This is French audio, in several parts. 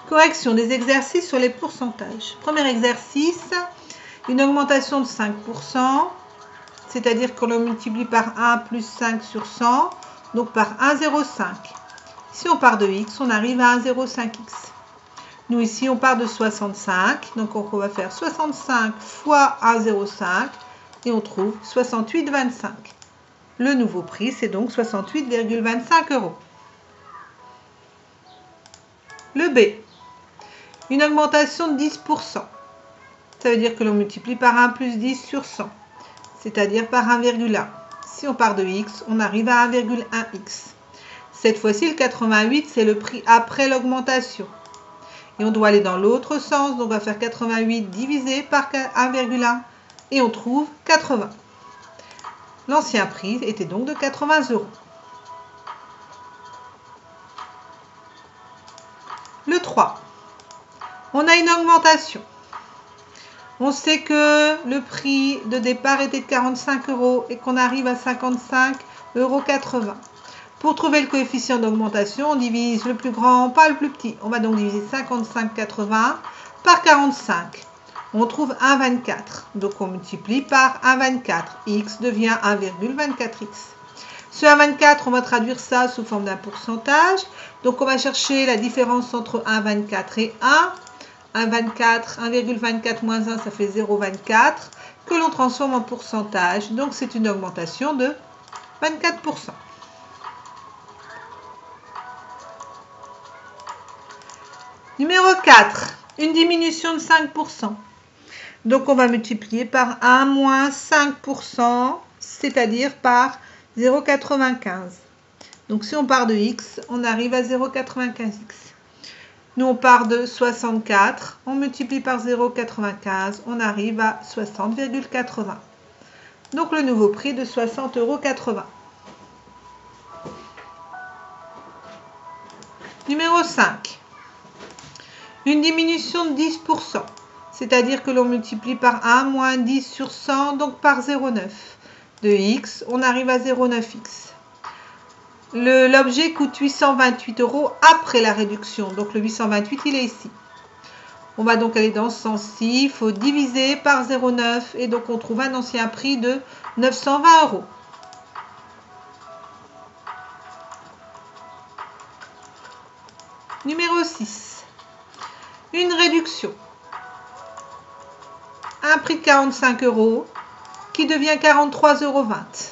Correction des exercices sur les pourcentages. Premier exercice, une augmentation de 5%, c'est-à-dire que l'on multiplie par 1 plus 5 sur 100, donc par 1,05. Si on part de x, on arrive à 1,05x. Nous ici, on part de 65, donc on va faire 65 fois 1,05 et on trouve 68,25. Le nouveau prix, c'est donc 68,25 €. Le B, une augmentation de 10%. Ça veut dire que l'on multiplie par 1 plus 10 sur 100, c'est-à-dire par 1,1. Si on part de x, on arrive à 1,1x. Cette fois-ci, le 88, c'est le prix après l'augmentation. Et on doit aller dans l'autre sens, donc on va faire 88 divisé par 1,1 et on trouve 80. L'ancien prix était donc de 80 €. Le 3, on a une augmentation. On sait que le prix de départ était de 45 € et qu'on arrive à 55,80 €. Pour trouver le coefficient d'augmentation, on divise le plus grand par le plus petit. On va donc diviser 55,80 par 45. On trouve 1,24. Donc on multiplie par 1,24. X devient 1,24x. Ce 1,24, on va traduire ça sous forme d'un pourcentage. Donc on va chercher la différence entre 1,24 et 1. 1,24 moins 1, ça fait 0,24, que l'on transforme en pourcentage. Donc c'est une augmentation de 24%. Numéro 4, une diminution de 5%. Donc on va multiplier par 1 moins 5%, c'est-à-dire par 0,95. Donc si on part de x, on arrive à 0,95x. Nous, on part de 64, on multiplie par 0,95, on arrive à 60,80. Donc le nouveau prix de 60,80 €. Numéro 5. Une diminution de 10%, c'est-à-dire que l'on multiplie par 1 moins 10 sur 100, donc par 0,9. De x, on arrive à 0,9x. L'objet coûte 828 € après la réduction. Donc le 828, il est ici. On va donc aller dans ce sens-ci. Il faut diviser par 0,9 et donc on trouve un ancien prix de 920 €. Numéro 6. Une réduction. Un prix de 45 € qui devient 43,20 €.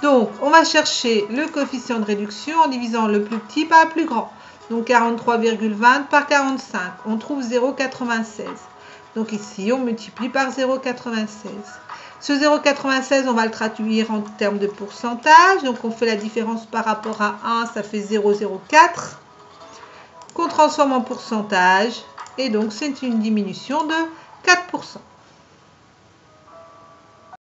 Donc, on va chercher le coefficient de réduction en divisant le plus petit par le plus grand. Donc, 43,20 par 45. On trouve 0,96. Donc ici, on multiplie par 0,96. Ce 0,96, on va le traduire en termes de pourcentage. Donc, on fait la différence par rapport à 1, ça fait 0,04. Qu'on transforme en pourcentage. Et donc, c'est une diminution de 4%.